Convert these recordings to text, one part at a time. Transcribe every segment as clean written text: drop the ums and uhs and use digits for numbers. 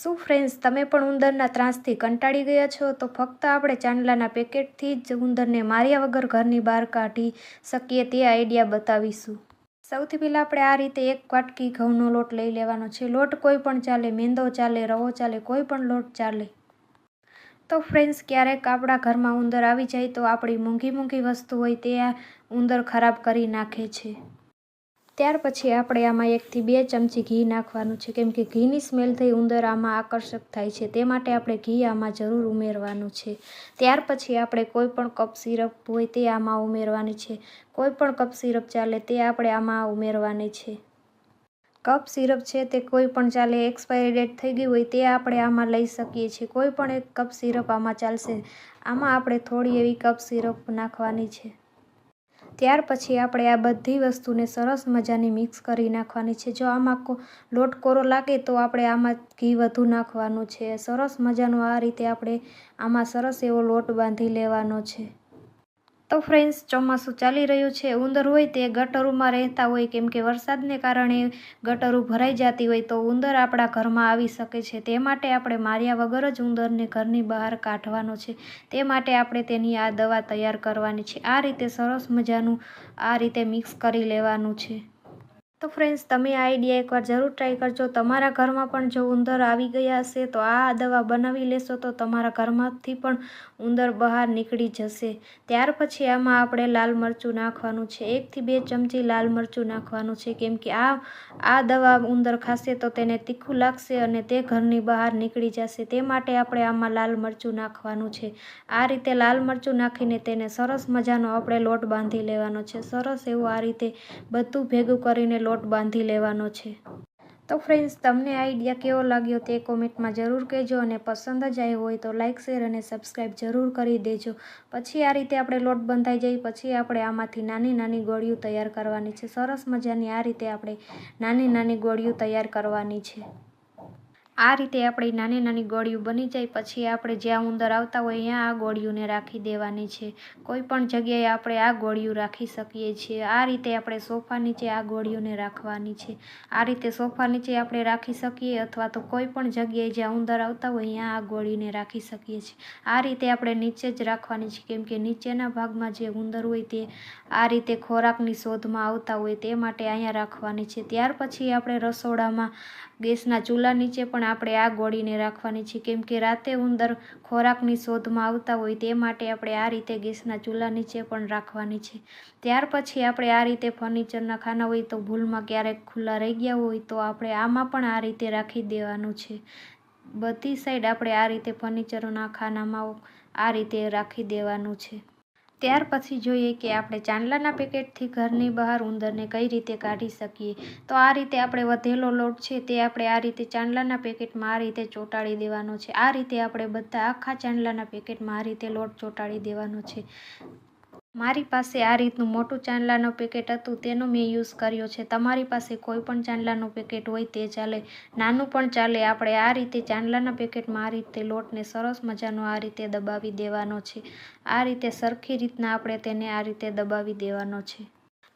શું ફ્રેન્ડ્સ, તમે પણ ઉંદરના ત્રાસથી કંટાળી ગયા છો? તો ફક્ત આપણે ચાંદલાના પેકેટથી જ ઉંદરને માર્યા વગર ઘરની બહાર કાઢી શકીએ તે આઈડિયા બતાવીશું. સૌથી પહેલાં આપણે આ રીતે 1 વાટકી ઘઉંનો લોટ લઈ લેવાનો છે. લોટ કોઈ પણ ચાલે, મેંદો ચાલે, રવો ચાલે, કોઈ પણ લોટ ચાલે. તો ફ્રેન્ડ્સ, ક્યારેક આપણા ઘરમાં ઉંદર આવી જાય તો આપણી મોંઘી વસ્તુ હોય તે આ ઉંદર ખરાબ કરી નાખે છે. ત્યાર પછી આપણે આમાં 1 થી 2 ચમચી ઘી નાખવાનું છે, કેમ કે ઘીની સ્મેલથી ઉંદર આમાં આકર્ષક થાય છે. તે માટે આપણે ઘી આમાં જરૂર ઉમેરવાનું છે. ત્યાર પછી આપણે કોઈ પણ કપ સિરપ હોય તે આમાં ઉમેરવાની છે. કોઈ પણ કપ સિરપ ચાલે તે આપણે આમાં ઉમેરવાની છે. કપ સિરપ છે તે કોઈ પણ ચાલે, એક્સપાયરી ડેટ થઈ ગઈ હોય તે આપણે આમાં લઈ શકીએ છીએ. કોઈ પણ 1 કપ સિરપ આમાં ચાલશે. આમાં આપણે થોડી એવી કપ સિરપ નાખવાની છે. ત્યાર પછી આપણે આ બધી વસ્તુને સરસ મજાની મિક્સ કરી નાખવાની છે. જો આમાં લોટ કોરો લાગે તો આપણે આમાં ઘી વધુ નાખવાનું છે. સરસ મજાનો આ રીતે આપણે આમાં સરસ એવો લોટ બાંધી લેવાનો છે. તો ફ્રેન્ડ્સ, ચોમાસું ચાલી રહ્યું છે. ઉંદર હોય તે ગટરોમાં રહેતા હોય, કેમ કે વરસાદને કારણે ગટરો ભરાઈ જતી હોય તો ઉંદર આપણા ઘરમાં આવી શકે છે. તે માટે આપણે માર્યા વગર જ ઉંદરને ઘરની બહાર કાઢવાનો છે. તે માટે આપણે તેની આ દવા તૈયાર કરવાની છે. આ રીતે સરસ મજાનું આ રીતે મિક્સ કરી લેવાનું છે. તો ફ્રેન્ડ્સ, તમે આ આઈડિયા એકવાર જરૂર ટ્રાય કરજો. તમારા ઘરમાં પણ જો ઉંદર આવી ગયા હશે તો આ દવા બનાવી લેશો તો તમારા ઘરમાંથી પણ ઉંદર બહાર નીકળી જશે. ત્યાર પછી આમાં આપણે લાલ મરચું નાખવાનું છે. 1 થી 2 ચમચી લાલ મરચું નાખવાનું છે, કેમ કે આ દવા ઉંદર ખાશે તો તેને તીખું લાગશે અને તે ઘરની બહાર નીકળી જશે. તે માટે આપણે આમાં લાલ મરચું નાખવાનું છે. આ રીતે લાલ મરચું નાખીને તેને સરસ મજાનો આપણે લોટ બાંધી લેવાનો છે. સરસ એવું આ રીતે બધું ભેગું કરીને લોટ બાંધી લેવાનો છે. તો ફ્રેન્ડ્સ, તમને આઈડિયા કેવો લાગ્યો તે કોમેન્ટમાં જરૂર કહેજો અને પસંદ જ આવ્યો હોય તો લાઇક, શેર અને સબસ્ક્રાઈબ જરૂર કરી દેજો. પછી આ રીતે આપણે લોટ બંધાઈ જાય પછી આપણે આમાંથી નાની ગોળીઓ તૈયાર કરવાની છે. સરસ મજાની આ રીતે આપણે નાની ગોળીઓ તૈયાર કરવાની છે. આ રીતે આપણી નાની ગોળીઓ બની જાય પછી આપણે જ્યાં ઉંદર આવતા હોય ત્યાં આ ગોળીઓને રાખી દેવાની છે. કોઈ પણ જગ્યાએ આપણે આ ગોળીઓ રાખી શકીએ છીએ. આ રીતે આપણે સોફા નીચે આ ગોળીઓને રાખવાની છે. આ રીતે સોફા નીચે આપણે રાખી શકીએ અથવા તો કોઈ પણ જગ્યાએ જ્યાં ઉંદર આવતા હોય ત્યાં આ ગોળીને રાખી શકીએ છીએ. આ રીતે આપણે નીચે જ રાખવાની છે, કેમ કે નીચેના ભાગમાં જે ઉંદર હોય તે આ રીતે ખોરાકની શોધમાં આવતા હોય તે માટે અહીંયા રાખવાની છે. ત્યાર પછી આપણે રસોડામાં ગેસના ચૂલા નીચે પણ આપણે આ ગોળીને રાખવાની છે, કેમ કે રાતે ઉંદર ખોરાકની શોધમાં આવતા હોય તે માટે આપણે આ રીતે ગેસના ચૂલા નીચે પણ રાખવાની છે. ત્યાર પછી આપણે આ રીતે ફર્નિચરના ખાના હોય તો ભૂલમાં ક્યારેક ખુલ્લા રહી ગયા હોય તો આપણે આમાં પણ આ રીતે રાખી દેવાનું છે. બધી સાઈડ આપણે આ રીતે ફર્નિચરના ખાનામાં આ રીતે રાખી દેવાનું છે. ત્યાર પછી જોઈએ કે આપણે ચાંદલાના પેકેટથી ઘરની બહાર ઉંદરને કઈ રીતે કાઢી શકીએ. તો આ રીતે આપણે વધેલો લોટ છે તે આપણે આ રીતે ચાંદલાના પેકેટમાં આ રીતે ચોંટાડી દેવાનો છે. આ રીતે આપણે બધા આખા ચાંદલાના પેકેટમાં આ રીતે લોટ ચોંટાડી દેવાનો છે. મારી પાસે આ રીતનું મોટું ચાંદલાનું પેકેટ હતું તેનો મેં યુઝ કર્યો છે. તમારી પાસે કોઈ પણ ચાંદલાનું પેકેટ હોય તે ચાલે, નાનું પણ ચાલે. આપણે આ રીતે ચાંદલાના પેકેટમાં આ રીતે લોટને સરસ મજાનો આ રીતે દબાવી દેવાનો છે. આ રીતે સરખી રીતના આપણે તેને આ રીતે દબાવી દેવાનો છે.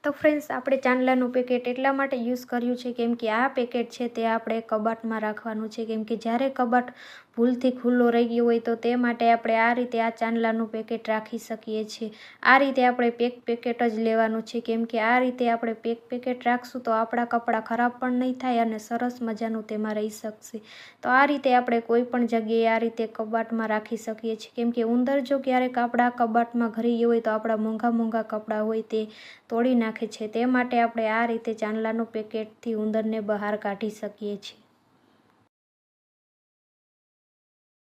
તો ફ્રેન્ડ્સ, આપણે ચાંદલાનું પેકેટ એટલા માટે યુઝ કર્યું છે કેમ કે આ પેકેટ છે તે આપણે કબાટમાં રાખવાનું છે, કેમ કે જ્યારે કબાટ ભૂલથી ખુલ્લો રહી ગયો હોય તો તે માટે આપણે આ રીતે આ ચાંદલાનું પેકેટ રાખી શકીએ છીએ. આ રીતે આપણે પેકેટ જ લેવાનું છે, કેમ કે આ રીતે આપણે પેકેટ રાખશું તો આપણા કપડાં ખરાબ પણ નહીં થાય અને સરસ મજાનું તેમાં રહી શકશે. તો આ રીતે આપણે કોઈ પણ જગ્યાએ આ રીતે કબાટમાં રાખી શકીએ છીએ, કેમ કે ઉંદર જો ક્યારેક આપણા કબાટમાં ઘરી ગયો હોય તો આપણા મોંઘા કપડાં હોય તે તોડી નાખે છે. તે માટે આપણે આ રીતે ચાંદલાનું પેકેટથી ઉંદરને બહાર કાઢી શકીએ છીએ.